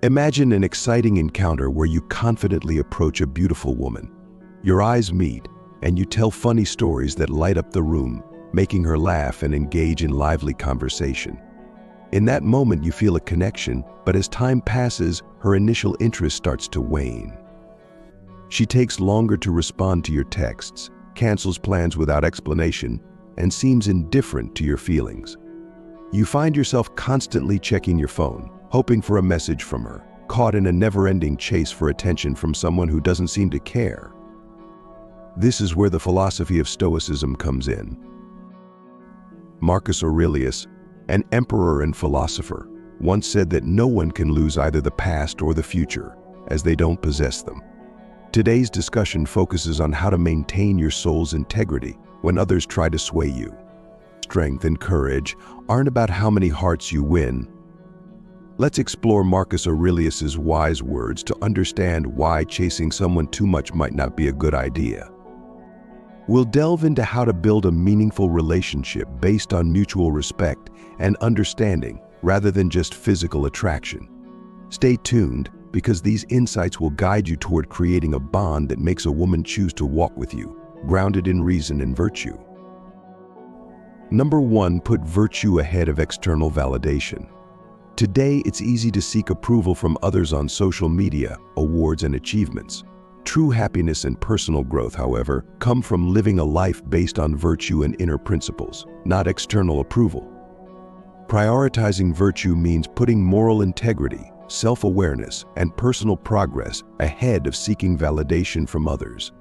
Imagine an exciting encounter where you confidently approach a beautiful woman. Your eyes meet, and you tell funny stories that light up the room, making her laugh and engage in lively conversation. In that moment, you feel a connection, but as time passes, her initial interest starts to wane. She takes longer to respond to your texts, cancels plans without explanation, and seems indifferent to your feelings. You find yourself constantly checking your phone, hoping for a message from her, caught in a never-ending chase for attention from someone who doesn't seem to care. This is where the philosophy of Stoicism comes in. Marcus Aurelius, an emperor and philosopher, once said that no one can lose either the past or the future, as they don't possess them. Today's discussion focuses on how to maintain your soul's integrity when others try to sway you. Strength and courage aren't about how many hearts you win. Let's explore Marcus Aurelius's wise words to understand why chasing someone too much might not be a good idea. We'll delve into how to build a meaningful relationship based on mutual respect and understanding rather than just physical attraction. Stay tuned, because these insights will guide you toward creating a bond that makes a woman choose to walk with you, grounded in reason and virtue. Number 1, put virtue ahead of external validation. Today, it's easy to seek approval from others on social media, awards, and achievements. True happiness and personal growth, however, come from living a life based on virtue and inner principles, not external approval. Prioritizing virtue means putting moral integrity, self-awareness, and personal progress ahead of seeking validation from others.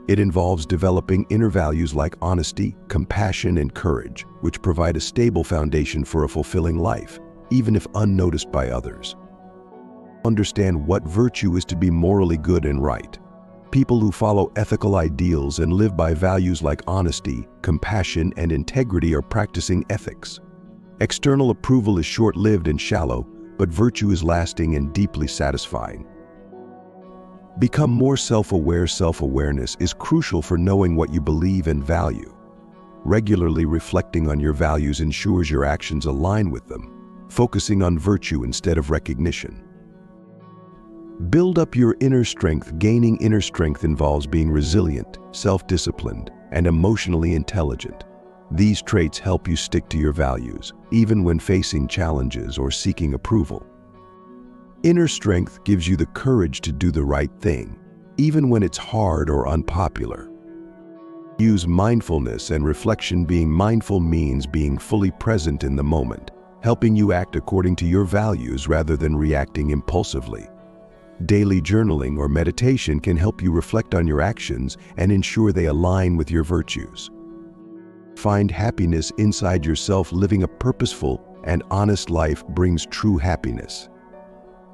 It involves developing inner values like honesty, compassion, and courage, which provide a stable foundation for a fulfilling life, even if unnoticed by others. Understand what virtue is to be morally good and right. People who follow ethical ideals and live by values like honesty, compassion, and integrity are practicing ethics. External approval is short-lived and shallow, but virtue is lasting and deeply satisfying. Become more self-aware. Self-awareness is crucial for knowing what you believe and value. Regularly reflecting on your values ensures your actions align with them, focusing on virtue instead of recognition. Build up your inner strength. Gaining inner strength involves being resilient, self-disciplined, and emotionally intelligent. These traits help you stick to your values, even when facing challenges or seeking approval. Inner strength gives you the courage to do the right thing, even when it's hard or unpopular. Use mindfulness and reflection. Being mindful means being fully present in the moment, helping you act according to your values rather than reacting impulsively. Daily journaling or meditation can help you reflect on your actions and ensure they align with your virtues. Find happiness inside yourself. Living a purposeful and honest life brings true happiness.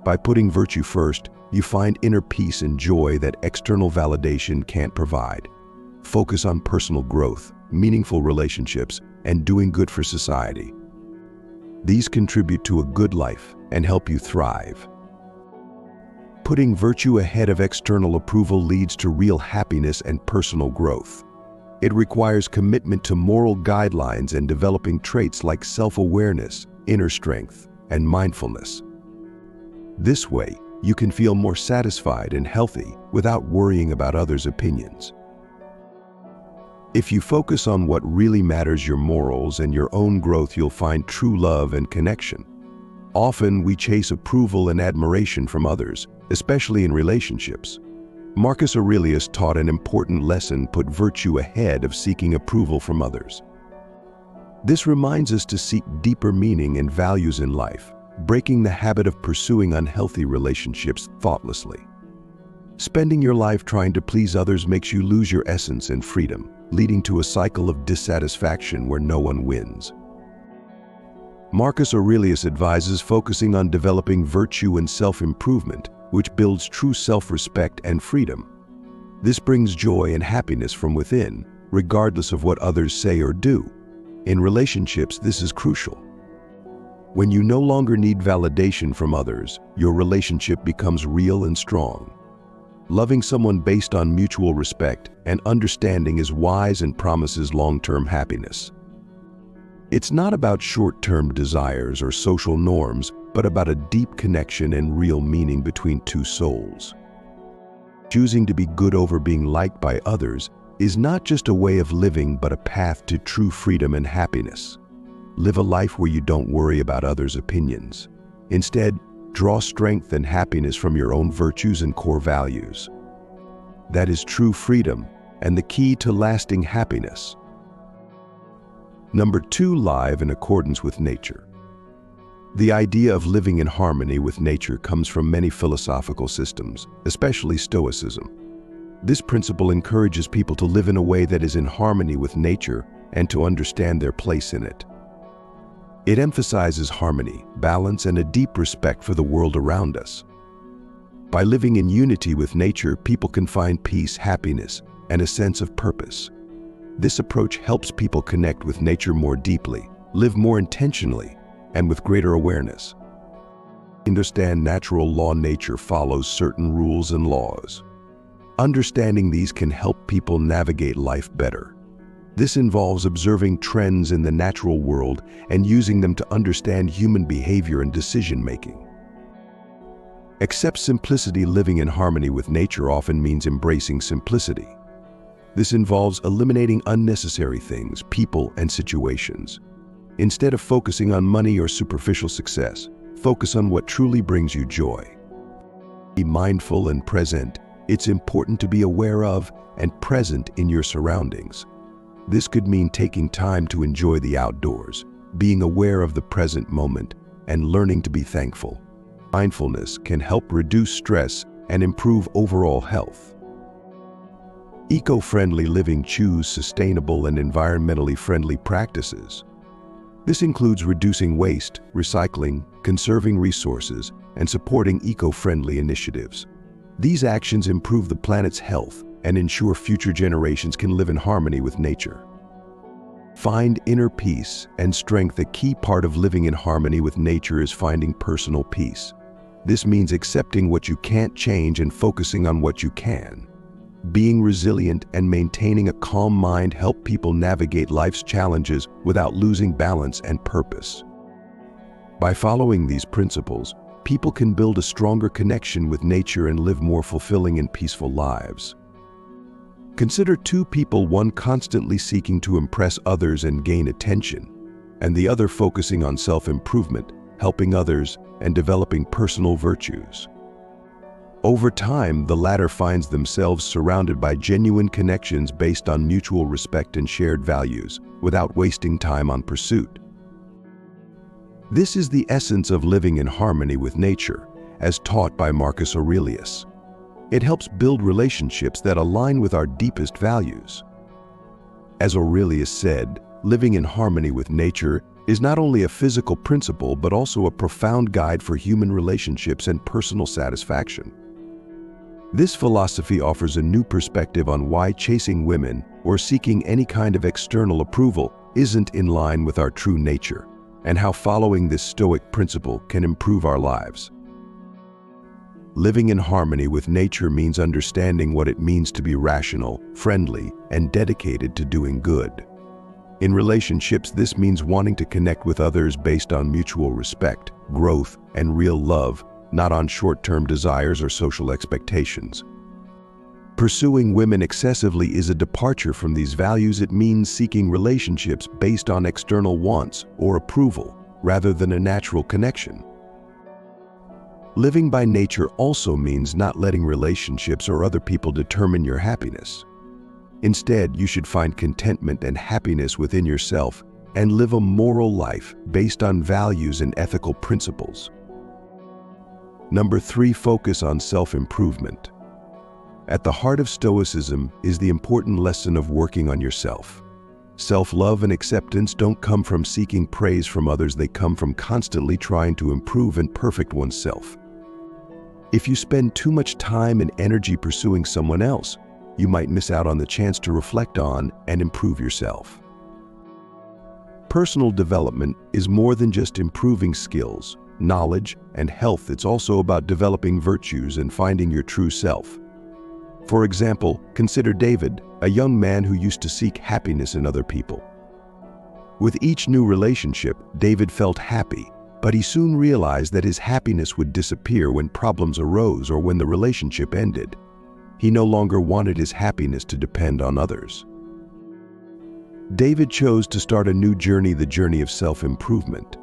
By putting virtue first, you find inner peace and joy that external validation can't provide. Focus on personal growth, meaningful relationships, and doing good for society. These contribute to a good life and help you thrive. Putting virtue ahead of external approval leads to real happiness and personal growth. It requires commitment to moral guidelines and developing traits like self-awareness, inner strength, and mindfulness. This way, you can feel more satisfied and healthy without worrying about others' opinions. If you focus on what really matters, your morals and your own growth, you'll find true love and connection. Often, we chase approval and admiration from others, especially in relationships. Marcus Aurelius taught an important lesson: put virtue ahead of seeking approval from others. This reminds us to seek deeper meaning and values in life, breaking the habit of pursuing unhealthy relationships thoughtlessly. Spending your life trying to please others makes you lose your essence and freedom, leading to a cycle of dissatisfaction where no one wins. Marcus Aurelius advises focusing on developing virtue and self-improvement, which builds true self-respect and freedom. This brings joy and happiness from within, regardless of what others say or do. In relationships, this is crucial. When you no longer need validation from others, your relationship becomes real and strong. Loving someone based on mutual respect and understanding is wise and promises long-term happiness. It's not about short-term desires or social norms, but about a deep connection and real meaning between two souls. Choosing to be good over being liked by others is not just a way of living, but a path to true freedom and happiness. Live a life where you don't worry about others' opinions. Instead, draw strength and happiness from your own virtues and core values. That is true freedom and the key to lasting happiness. Number 2, live in accordance with nature. The idea of living in harmony with nature comes from many philosophical systems, especially Stoicism. This principle encourages people to live in a way that is in harmony with nature and to understand their place in it. It emphasizes harmony, balance, and a deep respect for the world around us. By living in unity with nature, people can find peace, happiness, and a sense of purpose. This approach helps people connect with nature more deeply, live more intentionally, and with greater awareness. Understand natural law. Nature follows certain rules and laws. Understanding these can help people navigate life better. This involves observing trends in the natural world and using them to understand human behavior and decision-making. Accept simplicity. Living in harmony with nature often means embracing simplicity. This involves eliminating unnecessary things, people, and situations. Instead of focusing on money or superficial success, focus on what truly brings you joy. Be mindful and present. It's important to be aware of and present in your surroundings. This could mean taking time to enjoy the outdoors, being aware of the present moment, and learning to be thankful. Mindfulness can help reduce stress and improve overall health. Eco-friendly living. Choose sustainable and environmentally friendly practices. This includes reducing waste, recycling, conserving resources, and supporting eco-friendly initiatives. These actions improve the planet's health and ensure future generations can live in harmony with nature. Find inner peace and strength. A key part of living in harmony with nature is finding personal peace. This means accepting what you can't change and focusing on what you can. Being resilient and maintaining a calm mind help people navigate life's challenges without losing balance and purpose. By following these principles, people can build a stronger connection with nature and live more fulfilling and peaceful lives. Consider two people, one constantly seeking to impress others and gain attention, and the other focusing on self-improvement, helping others, and developing personal virtues. Over time, the latter finds themselves surrounded by genuine connections based on mutual respect and shared values, without wasting time on pursuit. This is the essence of living in harmony with nature, as taught by Marcus Aurelius. It helps build relationships that align with our deepest values. As Aurelius said, living in harmony with nature is not only a physical principle but also a profound guide for human relationships and personal satisfaction. This philosophy offers a new perspective on why chasing women or seeking any kind of external approval isn't in line with our true nature, and how following this Stoic principle can improve our lives. Living in harmony with nature means understanding what it means to be rational, friendly, and dedicated to doing good. In relationships, this means wanting to connect with others based on mutual respect, growth, and real love, not on short-term desires or social expectations. Pursuing women excessively is a departure from these values. It means seeking relationships based on external wants or approval, rather than a natural connection. Living by nature also means not letting relationships or other people determine your happiness. Instead, you should find contentment and happiness within yourself and live a moral life based on values and ethical principles. Number 3, focus on self-improvement. At the heart of Stoicism is the important lesson of working on yourself. Self-love and acceptance don't come from seeking praise from others, they come from constantly trying to improve and perfect oneself. If you spend too much time and energy pursuing someone else, you might miss out on the chance to reflect on and improve yourself. Personal development is more than just improving skills, knowledge, and health. It's also about developing virtues and finding your true self. For example, consider David, a young man who used to seek happiness in other people. With each new relationship, David felt happy, But he soon realized that his happiness would disappear when problems arose or when the relationship ended. He no longer wanted his happiness to depend on others. David chose to start a new journey, the journey of self-improvement.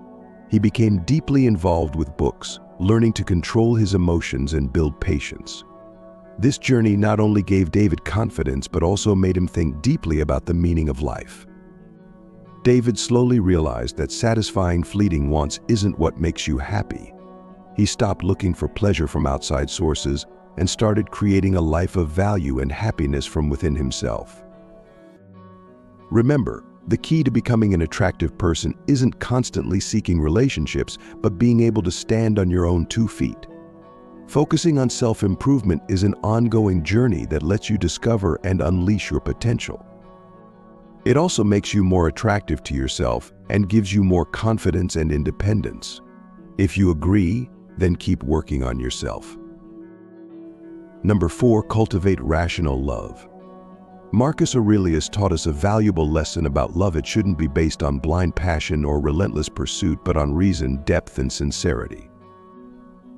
He became deeply involved with books, learning to control his emotions and build patience. This journey not only gave David confidence, but also made him think deeply about the meaning of life. David slowly realized that satisfying fleeting wants isn't what makes you happy. He stopped looking for pleasure from outside sources and started creating a life of value and happiness from within himself. Remember, the key to becoming an attractive person isn't constantly seeking relationships, but being able to stand on your own 2 feet. Focusing on self-improvement is an ongoing journey that lets you discover and unleash your potential. It also makes you more attractive to yourself and gives you more confidence and independence. If you agree, then keep working on yourself. Number 4, cultivate rational love. Marcus Aurelius taught us a valuable lesson about love. It shouldn't be based on blind passion or relentless pursuit, but on reason, depth, and sincerity.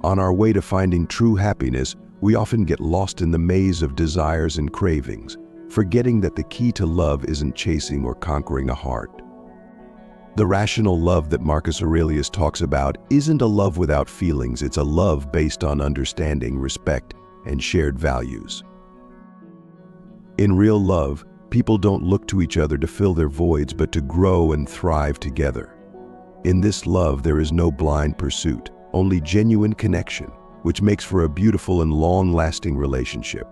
On our way to finding true happiness, we often get lost in the maze of desires and cravings, forgetting that the key to love isn't chasing or conquering a heart. The rational love that Marcus Aurelius talks about isn't a love without feelings. It's a love based on understanding, respect, and shared values. In real love, people don't look to each other to fill their voids, but to grow and thrive together. In this love, there is no blind pursuit, only genuine connection, which makes for a beautiful and long-lasting relationship.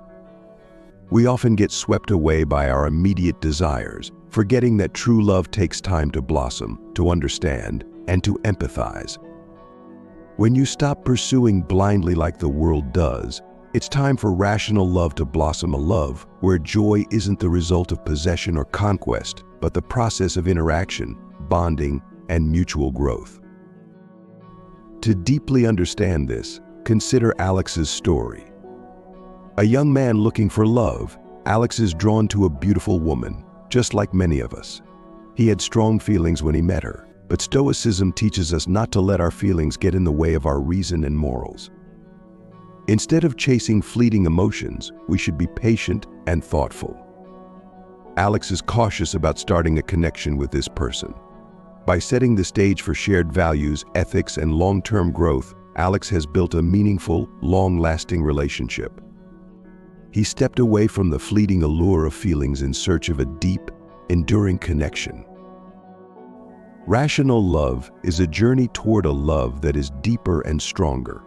We often get swept away by our immediate desires, forgetting that true love takes time to blossom, to understand, and to empathize. When you stop pursuing blindly like the world does, it's time for rational love to blossom, a love where joy isn't the result of possession or conquest, but the process of interaction, bonding, and mutual growth. To deeply understand this, consider Alex's story. A young man looking for love, Alex is drawn to a beautiful woman, just like many of us. He had strong feelings when he met her, but Stoicism teaches us not to let our feelings get in the way of our reason and morals. Instead of chasing fleeting emotions, we should be patient and thoughtful. Alex is cautious about starting a connection with this person. By setting the stage for shared values, ethics, and long-term growth, Alex has built a meaningful, long-lasting relationship. He stepped away from the fleeting allure of feelings in search of a deep, enduring connection. Rational love is a journey toward a love that is deeper and stronger.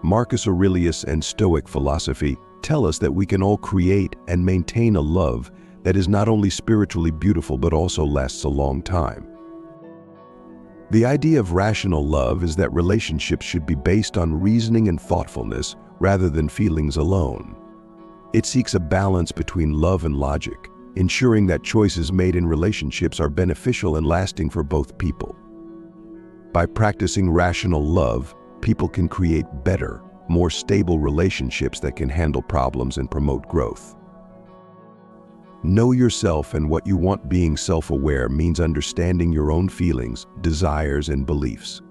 Marcus Aurelius and Stoic philosophy tell us that we can all create and maintain a love that is not only spiritually beautiful but also lasts a long time. The idea of rational love is that relationships should be based on reasoning and thoughtfulness rather than feelings alone. It seeks a balance between love and logic, ensuring that choices made in relationships are beneficial and lasting for both people. By practicing rational love, people can create better, more stable relationships that can handle problems and promote growth. Know yourself and what you want. Being self-aware means understanding your own feelings, desires, and beliefs.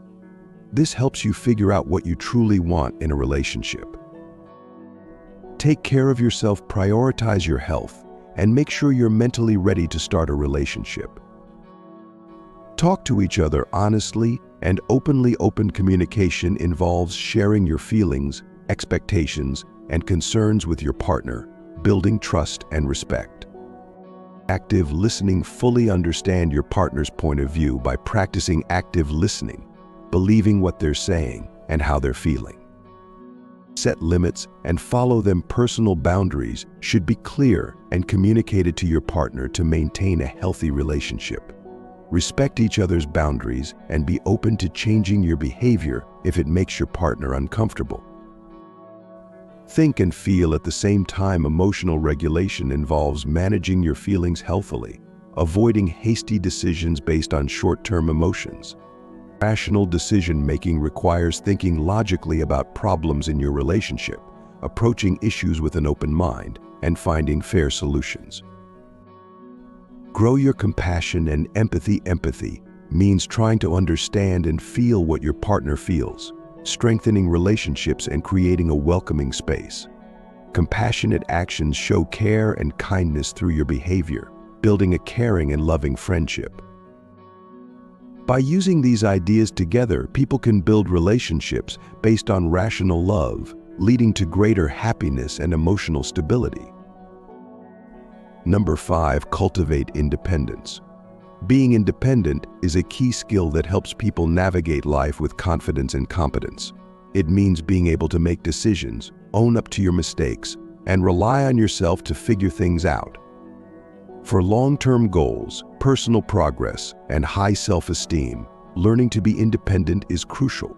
This helps you figure out what you truly want in a relationship. Take care of yourself, prioritize your health, and make sure you're mentally ready to start a relationship. Talk to each other honestly and openly. Open communication involves sharing your feelings, expectations, and concerns with your partner, building trust and respect. Active listening. Fully understand your partner's point of view by practicing active listening, believing what they're saying and how they're feeling. Set limits and follow them. Personal boundaries should be clear and communicated to your partner to maintain a healthy relationship. Respect each other's boundaries and be open to changing your behavior if it makes your partner uncomfortable. Think and feel at the same time. Emotional regulation involves managing your feelings healthily, avoiding hasty decisions based on short-term emotions. Rational decision-making requires thinking logically about problems in your relationship, approaching issues with an open mind, and finding fair solutions. Grow your compassion and empathy. Empathy means trying to understand and feel what your partner feels, strengthening relationships and creating a welcoming space. Compassionate actions show care and kindness through your behavior, building a caring and loving friendship. By using these ideas together, people can build relationships based on rational love, leading to greater happiness and emotional stability. Number 5, cultivate independence. Being independent is a key skill that helps people navigate life with confidence and competence. It means being able to make decisions, own up to your mistakes, and rely on yourself to figure things out. For long-term goals, personal progress, and high self-esteem, learning to be independent is crucial.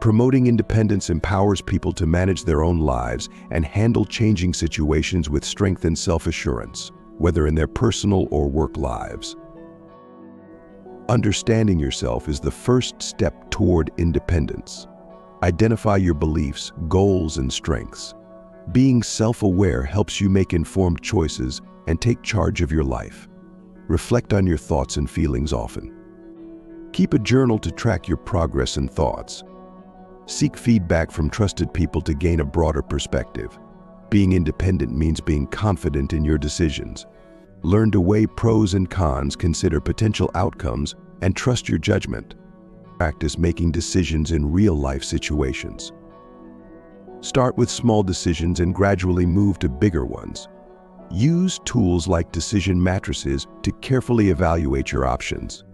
Promoting independence empowers people to manage their own lives and handle changing situations with strength and self-assurance, whether in their personal or work lives. Understanding yourself is the first step toward independence. Identify your beliefs, goals, and strengths. Being self-aware helps you make informed choices and take charge of your life. Reflect on your thoughts and feelings often. Keep a journal to track your progress and thoughts. Seek feedback from trusted people to gain a broader perspective. Being independent means being confident in your decisions. Learn to weigh pros and cons, consider potential outcomes, and trust your judgment. Practice making decisions in real-life situations. Start with small decisions and gradually move to bigger ones. Use tools like decision matrices to carefully evaluate your options.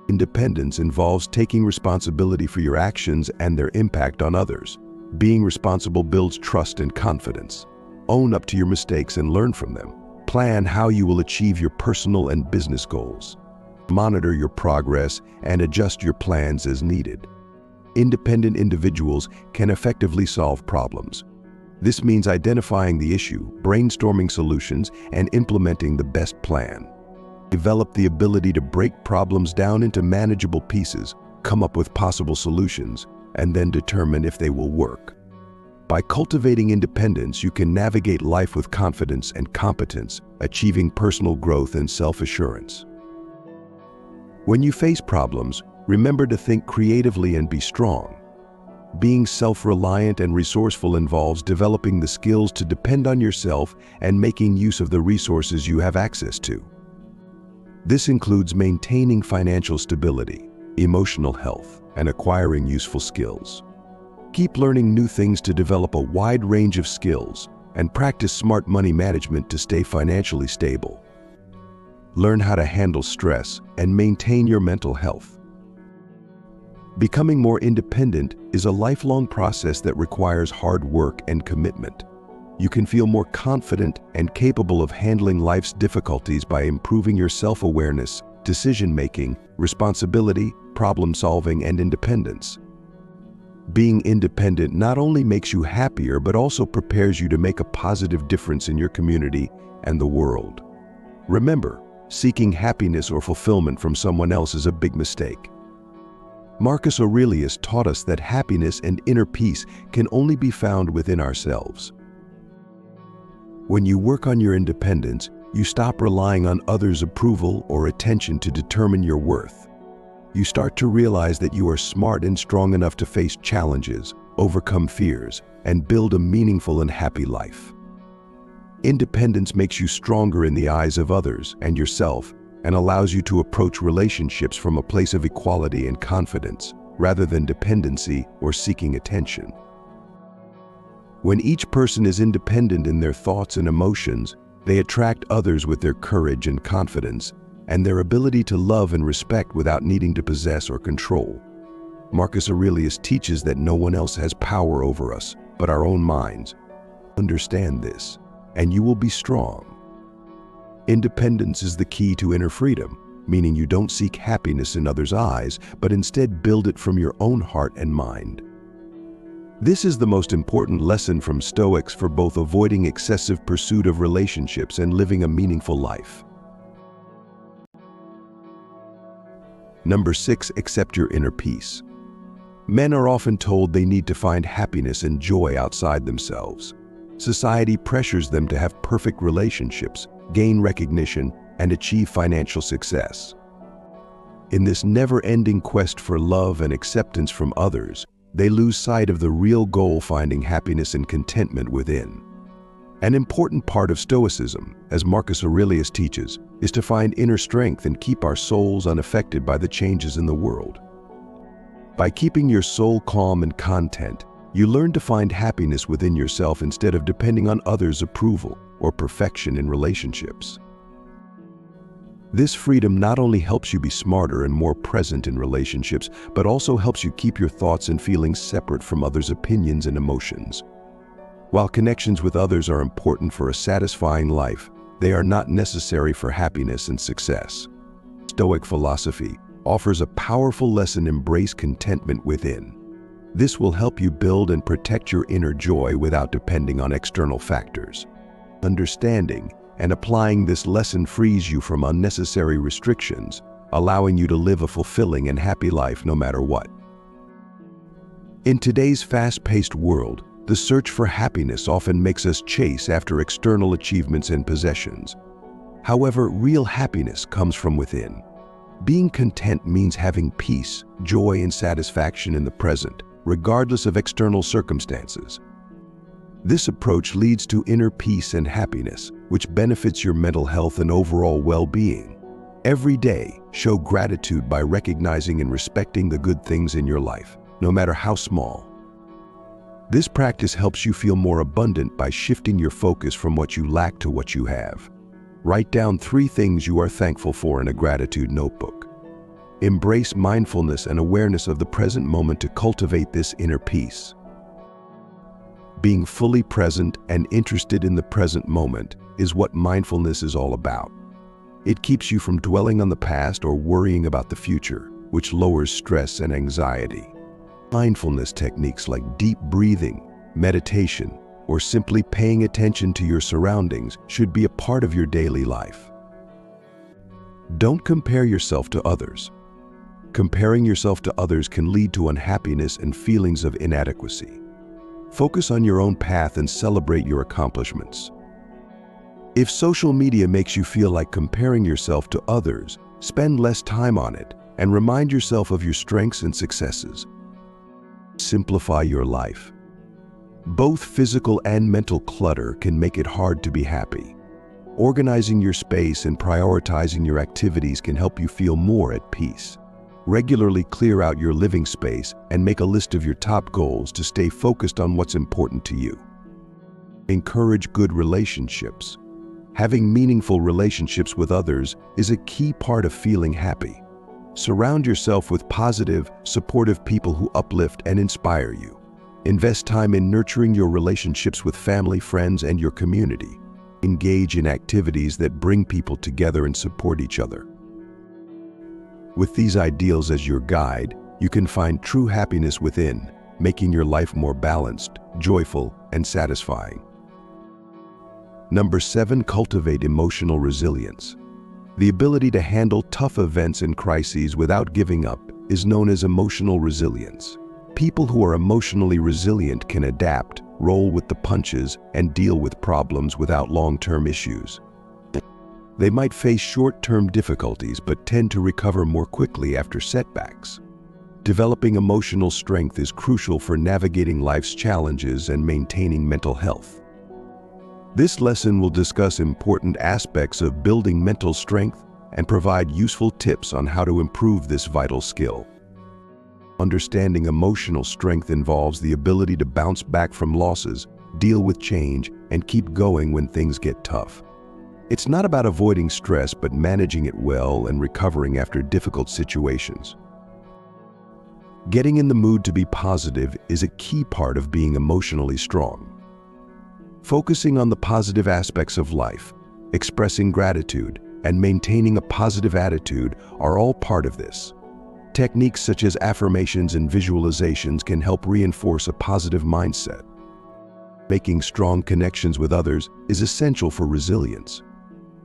Independence involves taking responsibility for your actions and their impact on others. Being responsible builds trust and confidence. Own up to your mistakes and learn from them. Plan how you will achieve your personal and business goals. Monitor your progress and adjust your plans as needed. Independent individuals can effectively solve problems. This means identifying the issue, brainstorming solutions, and implementing the best plan. Develop the ability to break problems down into manageable pieces, come up with possible solutions, and then determine if they will work. By cultivating independence, you can navigate life with confidence and competence, achieving personal growth and self-assurance. When you face problems, remember to think creatively and be strong. Being self-reliant and resourceful involves developing the skills to depend on yourself and making use of the resources you have access to. This includes maintaining financial stability, emotional health, and acquiring useful skills. Keep learning new things to develop a wide range of skills and practice smart money management to stay financially stable. Learn how to handle stress and maintain your mental health. Becoming more independent is a lifelong process that requires hard work and commitment. You can feel more confident and capable of handling life's difficulties by improving your self-awareness, decision-making, responsibility, problem-solving, and independence. Being independent not only makes you happier, but also prepares you to make a positive difference in your community and the world. Remember, seeking happiness or fulfillment from someone else is a big mistake. Marcus Aurelius taught us that happiness and inner peace can only be found within ourselves. When you work on your independence, you stop relying on others' approval or attention to determine your worth. You start to realize that you are smart and strong enough to face challenges, overcome fears, and build a meaningful and happy life. Independence makes you stronger in the eyes of others and yourself, and allows you to approach relationships from a place of equality and confidence, rather than dependency or seeking attention. When each person is independent in their thoughts and emotions, they attract others with their courage and confidence, and their ability to love and respect without needing to possess or control. Marcus Aurelius teaches that no one else has power over us but our own minds. Understand this, and you will be strong. Independence is the key to inner freedom, meaning you don't seek happiness in others' eyes, but instead build it from your own heart and mind. This is the most important lesson from Stoics for both avoiding excessive pursuit of relationships and living a meaningful life. Number 6, accept your inner peace. Men are often told they need to find happiness and joy outside themselves. Society pressures them to have perfect relationships, gain recognition, and achieve financial success. In this never-ending quest for love and acceptance from others, they lose sight of the real goal: finding happiness and contentment within. An important part of Stoicism, as Marcus Aurelius teaches, is to find inner strength and keep our souls unaffected by the changes in the world. By keeping your soul calm and content, you learn to find happiness within yourself instead of depending on others' approval or perfection in relationships. This freedom not only helps you be smarter and more present in relationships, but also helps you keep your thoughts and feelings separate from others' opinions and emotions. While connections with others are important for a satisfying life, they are not necessary for happiness and success. Stoic philosophy offers a powerful lesson: embrace contentment within. This will help you build and protect your inner joy without depending on external factors. Understanding and applying this lesson frees you from unnecessary restrictions, allowing you to live a fulfilling and happy life no matter what. In today's fast-paced world, the search for happiness often makes us chase after external achievements and possessions. However, real happiness comes from within. Being content means having peace, joy, and satisfaction in the present, regardless of external circumstances. This approach leads to inner peace and happiness, which benefits your mental health and overall well-being. Every day, show gratitude by recognizing and respecting the good things in your life, no matter how small. This practice helps you feel more abundant by shifting your focus from what you lack to what you have. Write down 3 things you are thankful for in a gratitude notebook. Embrace mindfulness and awareness of the present moment to cultivate this inner peace. Being fully present and interested in the present moment is what mindfulness is all about. It keeps you from dwelling on the past or worrying about the future, which lowers stress and anxiety. Mindfulness techniques like deep breathing, meditation, or simply paying attention to your surroundings should be a part of your daily life. Don't compare yourself to others. Comparing yourself to others can lead to unhappiness and feelings of inadequacy. Focus on your own path and celebrate your accomplishments. If social media makes you feel like comparing yourself to others, spend less time on it and remind yourself of your strengths and successes. Simplify your life. Both physical and mental clutter can make it hard to be happy. Organizing your space and prioritizing your activities can help you feel more at peace. Regularly clear out your living space and make a list of your top goals to stay focused on what's important to you. Encourage good relationships. Having meaningful relationships with others is a key part of feeling happy. Surround yourself with positive, supportive people who uplift and inspire you. Invest time in nurturing your relationships with family, friends, and your community. Engage in activities that bring people together and support each other. With these ideals as your guide, you can find true happiness within, making your life more balanced, joyful, and satisfying. Number 7, cultivate emotional resilience. The ability to handle tough events and crises without giving up is known as emotional resilience. People who are emotionally resilient can adapt, roll with the punches, and deal with problems without long-term issues. They might face short-term difficulties but tend to recover more quickly after setbacks. Developing emotional strength is crucial for navigating life's challenges and maintaining mental health. This lesson will discuss important aspects of building mental strength and provide useful tips on how to improve this vital skill. Understanding emotional strength involves the ability to bounce back from losses, deal with change, and keep going when things get tough. It's not about avoiding stress, but managing it well and recovering after difficult situations. Getting in the mood to be positive is a key part of being emotionally strong. Focusing on the positive aspects of life, expressing gratitude, and maintaining a positive attitude are all part of this. Techniques such as affirmations and visualizations can help reinforce a positive mindset. Making strong connections with others is essential for resilience.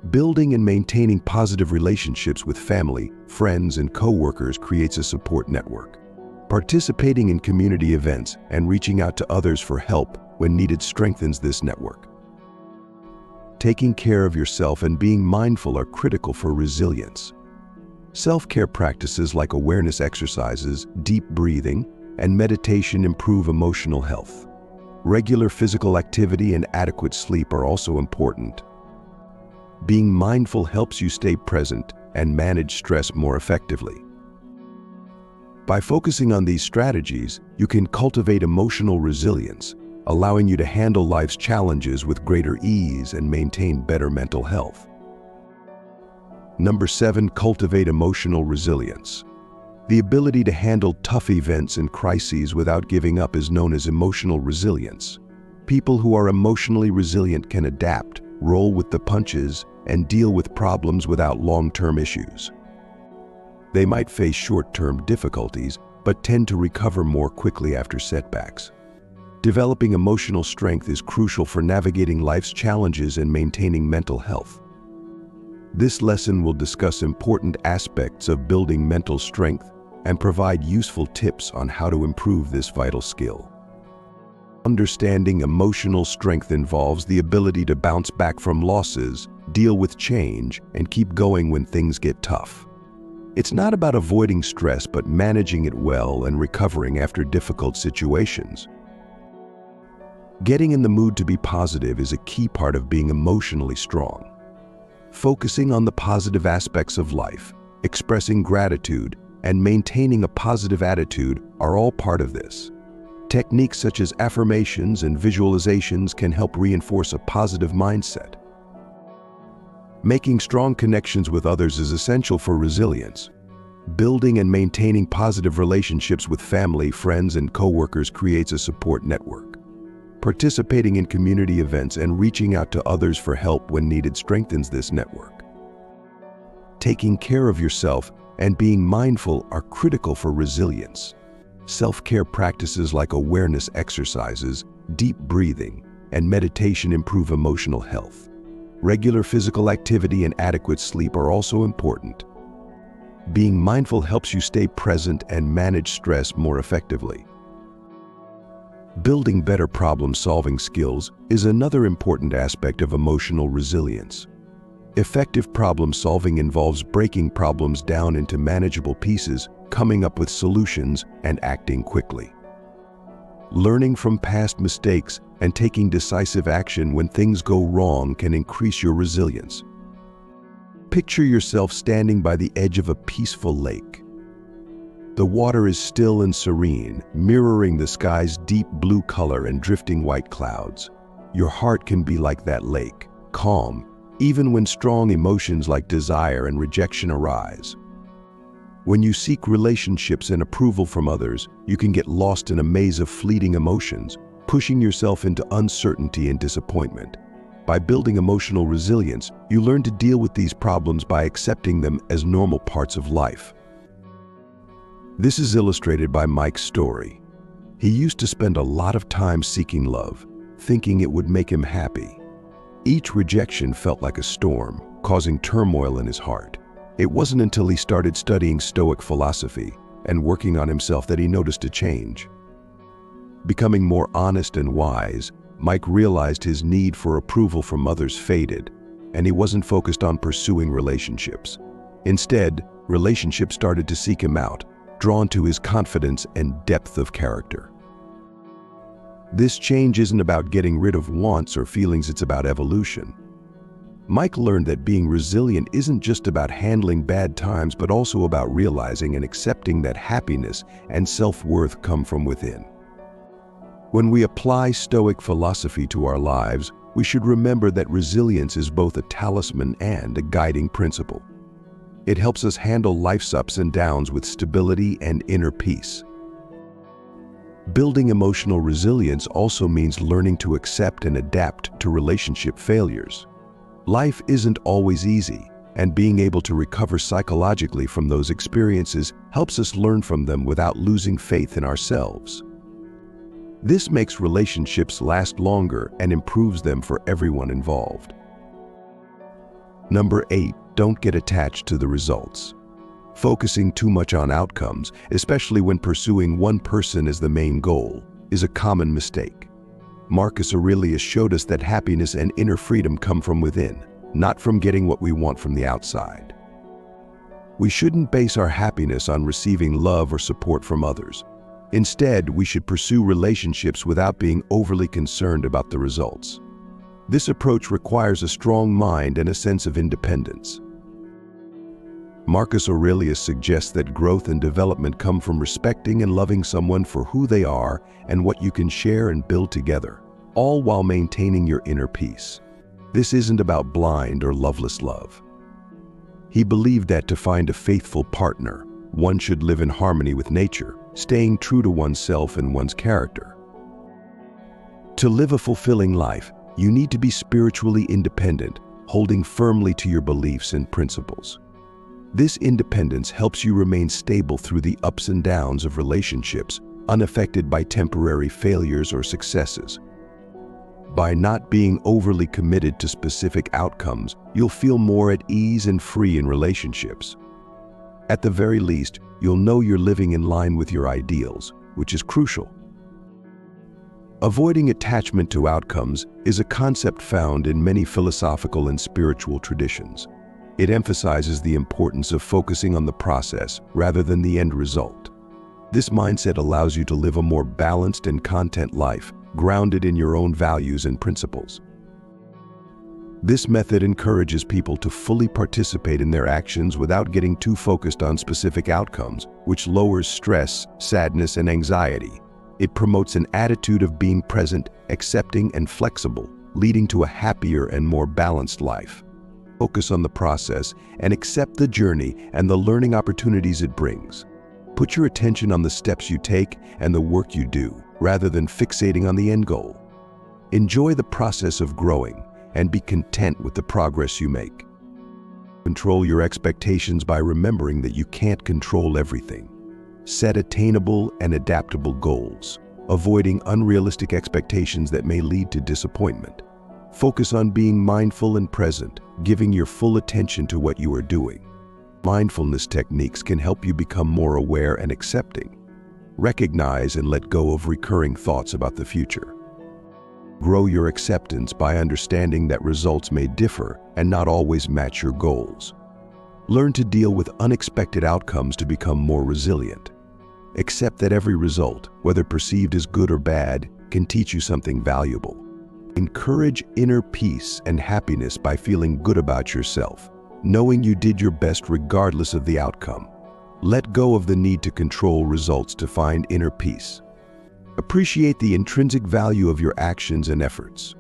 Building and maintaining positive relationships with family, friends, and co-workers creates a support network. Participating in community events and reaching out to others for help when needed strengthens this network. Taking care of yourself and being mindful are critical for resilience. Self-care practices like awareness exercises, deep breathing, and meditation improve emotional health. Regular physical activity and adequate sleep are also important. Being mindful helps you stay present and manage stress more effectively. By focusing on these strategies, you can cultivate emotional resilience, allowing you to handle life's challenges with greater ease and maintain better mental health. Number 7, cultivate emotional resilience. The ability to handle tough events and crises without giving up is known as emotional resilience. People who are emotionally resilient can adapt, roll with the punches, and deal with problems without long-term issues. They might face short-term difficulties, but tend to recover more quickly after setbacks. Developing emotional strength is crucial for navigating life's challenges and maintaining mental health. This lesson will discuss important aspects of building mental strength and provide useful tips on how to improve this vital skill. Understanding emotional strength involves the ability to bounce back from losses, deal with change, and keep going when things get tough. It's not about avoiding stress, but managing it well and recovering after difficult situations. Getting in the mood to be positive is a key part of being emotionally strong. Focusing on the positive aspects of life, expressing gratitude, and maintaining a positive attitude are all part of this. Techniques such as affirmations and visualizations can help reinforce a positive mindset. Making strong connections with others is essential for resilience. Building and maintaining positive relationships with family, friends, and coworkers creates a support network. Participating in community events and reaching out to others for help when needed strengthens this network. Taking care of yourself and being mindful are critical for resilience. Self-care practices like awareness exercises, deep breathing, and meditation improve emotional health. Regular physical activity and adequate sleep are also important. Being mindful helps you stay present and manage stress more effectively. Building better problem-solving skills is another important aspect of emotional resilience. Effective problem-solving involves breaking problems down into manageable pieces, coming up with solutions, and acting quickly. Learning from past mistakes and taking decisive action when things go wrong can increase your resilience. Picture yourself standing by the edge of a peaceful lake. The water is still and serene, mirroring the sky's deep blue color and drifting white clouds. Your heart can be like that lake, calm, even when strong emotions like desire and rejection arise. When you seek relationships and approval from others, you can get lost in a maze of fleeting emotions, pushing yourself into uncertainty and disappointment. By building emotional resilience, you learn to deal with these problems by accepting them as normal parts of life. This is illustrated by Mike's story. He used to spend a lot of time seeking love, thinking it would make him happy. Each rejection felt like a storm, causing turmoil in his heart. It wasn't until he started studying Stoic philosophy and working on himself that he noticed a change. Becoming more honest and wise, Mike realized his need for approval from others faded, and he wasn't focused on pursuing relationships. Instead, relationships started to seek him out, drawn to his confidence and depth of character. This change isn't about getting rid of wants or feelings, it's about evolution. Mike learned that being resilient isn't just about handling bad times, but also about realizing and accepting that happiness and self-worth come from within. When we apply Stoic philosophy to our lives, we should remember that resilience is both a talisman and a guiding principle. It helps us handle life's ups and downs with stability and inner peace. Building emotional resilience also means learning to accept and adapt to relationship failures. Life isn't always easy, and being able to recover psychologically from those experiences helps us learn from them without losing faith in ourselves. This makes relationships last longer and improves them for everyone involved. Number 8, don't get attached to the results. Focusing too much on outcomes, especially when pursuing one person as the main goal, is a common mistake. Marcus Aurelius showed us that happiness and inner freedom come from within, not from getting what we want from the outside. We shouldn't base our happiness on receiving love or support from others. Instead, we should pursue relationships without being overly concerned about the results. This approach requires a strong mind and a sense of independence. Marcus Aurelius suggests that growth and development come from respecting and loving someone for who they are and what you can share and build together, all while maintaining your inner peace. This isn't about blind or loveless love. He believed that to find a faithful partner, one should live in harmony with nature, staying true to oneself and one's character. To live a fulfilling life, you need to be spiritually independent, holding firmly to your beliefs and principles. This independence helps you remain stable through the ups and downs of relationships, unaffected by temporary failures or successes. By not being overly committed to specific outcomes, you'll feel more at ease and free in relationships. At the very least, you'll know you're living in line with your ideals, which is crucial. Avoiding attachment to outcomes is a concept found in many philosophical and spiritual traditions. It emphasizes the importance of focusing on the process rather than the end result. This mindset allows you to live a more balanced and content life, grounded in your own values and principles. This method encourages people to fully participate in their actions without getting too focused on specific outcomes, which lowers stress, sadness, and anxiety. It promotes an attitude of being present, accepting, and flexible, leading to a happier and more balanced life. Focus on the process and accept the journey and the learning opportunities it brings. Put your attention on the steps you take and the work you do, rather than fixating on the end goal. Enjoy the process of growing and be content with the progress you make. Control your expectations by remembering that you can't control everything. Set attainable and adaptable goals, avoiding unrealistic expectations that may lead to disappointment. Focus on being mindful and present, giving your full attention to what you are doing. Mindfulness techniques can help you become more aware and accepting. Recognize and let go of recurring thoughts about the future. Grow your acceptance by understanding that results may differ and not always match your goals. Learn to deal with unexpected outcomes to become more resilient. Accept that every result, whether perceived as good or bad, can teach you something valuable. Encourage inner peace and happiness by feeling good about yourself, knowing you did your best regardless of the outcome. Let go of the need to control results to find inner peace. Appreciate the intrinsic value of your actions and efforts.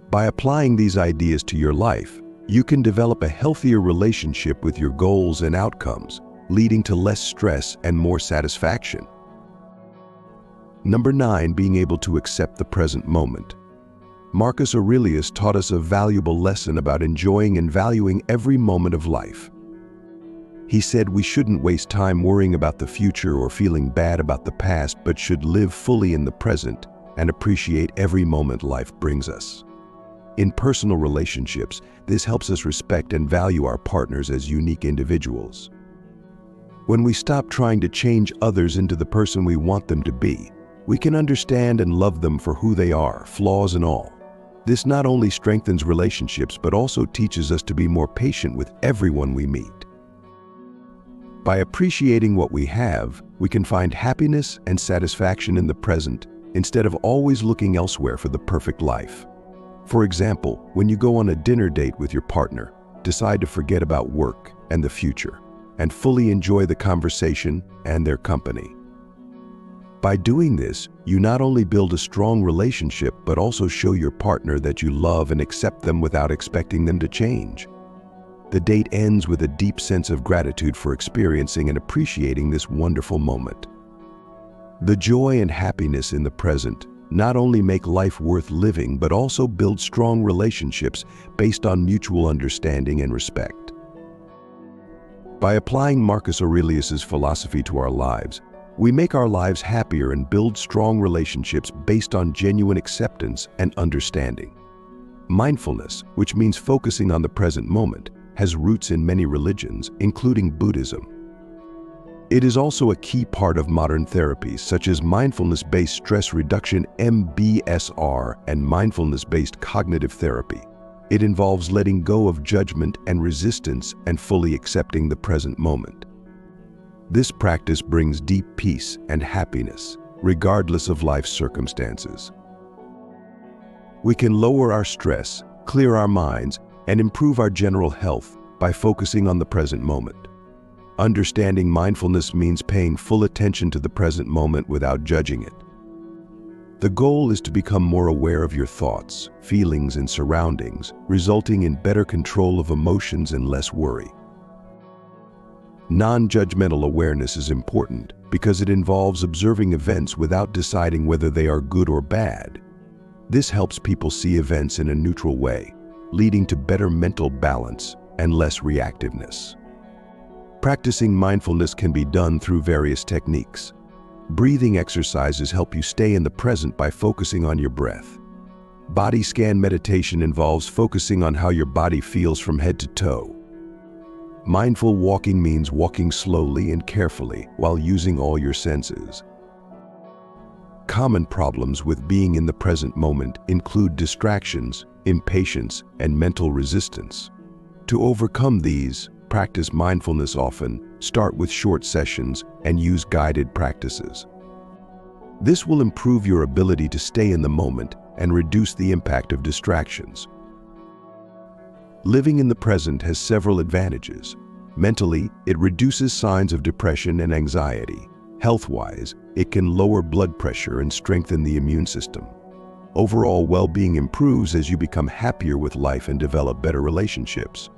By applying these ideas to your life, you can develop a healthier relationship with your goals and outcomes, leading to less stress and more satisfaction. Number 9, being able to accept the present moment. Marcus Aurelius taught us a valuable lesson about enjoying and valuing every moment of life. He said we shouldn't waste time worrying about the future or feeling bad about the past, but should live fully in the present and appreciate every moment life brings us. In personal relationships, this helps us respect and value our partners as unique individuals. When we stop trying to change others into the person we want them to be, we can understand and love them for who they are, flaws and all. This not only strengthens relationships, but also teaches us to be more patient with everyone we meet. By appreciating what we have, we can find happiness and satisfaction in the present instead of always looking elsewhere for the perfect life. For example, when you go on a dinner date with your partner, decide to forget about work and the future and fully enjoy the conversation and their company. By doing this, you not only build a strong relationship, but also show your partner that you love and accept them without expecting them to change. The date ends with a deep sense of gratitude for experiencing and appreciating this wonderful moment. The joy and happiness in the present not only make life worth living, but also build strong relationships based on mutual understanding and respect. By applying Marcus Aurelius's philosophy to our lives, we make our lives happier and build strong relationships based on genuine acceptance and understanding. Mindfulness, which means focusing on the present moment, has roots in many religions, including Buddhism. It is also a key part of modern therapies such as mindfulness-based stress reduction (MBSR) and mindfulness-based cognitive therapy. It involves letting go of judgment and resistance and fully accepting the present moment. This practice brings deep peace and happiness, regardless of life's circumstances. We can lower our stress, clear our minds, and improve our general health by focusing on the present moment. Understanding mindfulness means paying full attention to the present moment without judging it. The goal is to become more aware of your thoughts, feelings, and surroundings, resulting in better control of emotions and less worry. Non-judgmental awareness is important because it involves observing events without deciding whether they are good or bad. This helps people see events in a neutral way, leading to better mental balance and less reactiveness. Practicing mindfulness can be done through various techniques. Breathing exercises help you stay in the present by focusing on your breath. Body scan meditation involves focusing on how your body feels from head to toe. Mindful walking means walking slowly and carefully while using all your senses. Common problems with being in the present moment include distractions, impatience, and mental resistance. To overcome these, practice mindfulness often, start with short sessions, and use guided practices. This will improve your ability to stay in the moment and reduce the impact of distractions. Living in the present has several advantages. Mentally, it reduces signs of depression and anxiety. Health-wise, it can lower blood pressure and strengthen the immune system. Overall well-being improves as you become happier with life and develop better relationships.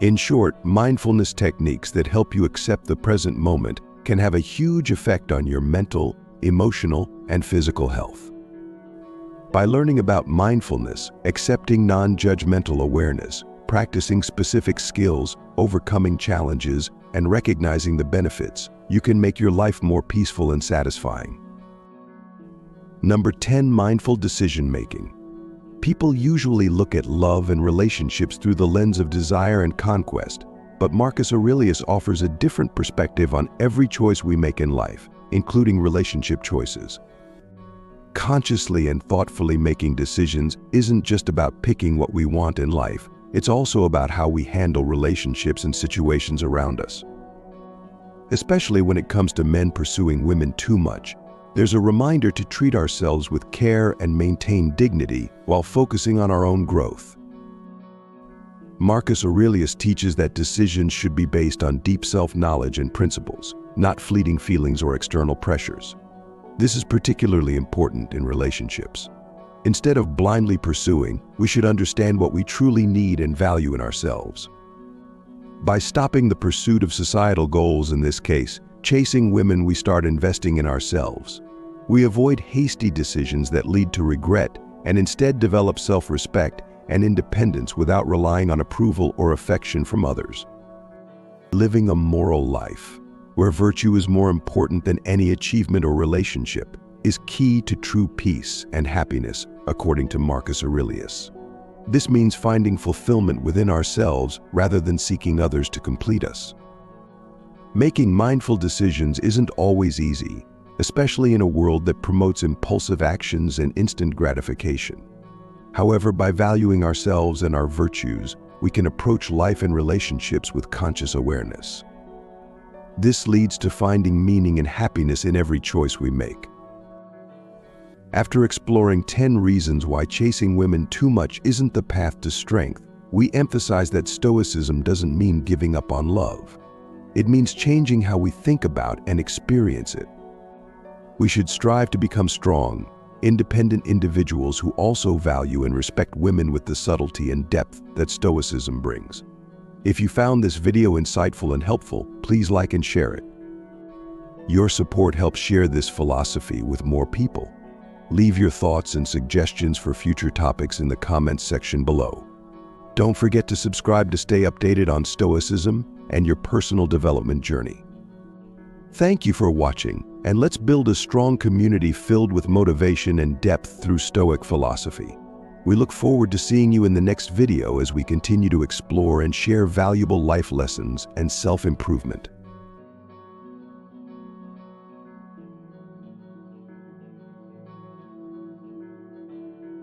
In short, mindfulness techniques that help you accept the present moment can have a huge effect on your mental, emotional, and physical health. By learning about mindfulness, accepting non-judgmental awareness, practicing specific skills, overcoming challenges, and recognizing the benefits, you can make your life more peaceful and satisfying. Number 10. Mindful decision-making. People usually look at love and relationships through the lens of desire and conquest, but Marcus Aurelius offers a different perspective on every choice we make in life, including relationship choices. Consciously and thoughtfully making decisions isn't just about picking what we want in life, it's also about how we handle relationships and situations around us. Especially when it comes to men pursuing women too much, there's a reminder to treat ourselves with care and maintain dignity while focusing on our own growth. Marcus Aurelius teaches that decisions should be based on deep self-knowledge and principles, not fleeting feelings or external pressures. This is particularly important in relationships. Instead of blindly pursuing, we should understand what we truly need and value in ourselves. By stopping the pursuit of societal goals, in this case, chasing women, we start investing in ourselves. We avoid hasty decisions that lead to regret and instead develop self-respect and independence without relying on approval or affection from others. Living a moral life, where virtue is more important than any achievement or relationship, is key to true peace and happiness, according to Marcus Aurelius. This means finding fulfillment within ourselves rather than seeking others to complete us. Making mindful decisions isn't always easy, especially in a world that promotes impulsive actions and instant gratification. However, by valuing ourselves and our virtues, we can approach life and relationships with conscious awareness. This leads to finding meaning and happiness in every choice we make. After exploring 10 reasons why chasing women too much isn't the path to strength, we emphasize that Stoicism doesn't mean giving up on love. It means changing how we think about and experience it. We should strive to become strong, independent individuals who also value and respect women with the subtlety and depth that Stoicism brings. If you found this video insightful and helpful, please like and share it. Your support helps share this philosophy with more people. Leave your thoughts and suggestions for future topics in the comments section below. Don't forget to subscribe to stay updated on Stoicism and your personal development journey. Thank you for watching, and let's build a strong community filled with motivation and depth through Stoic philosophy. We look forward to seeing you in the next video as we continue to explore and share valuable life lessons and self-improvement.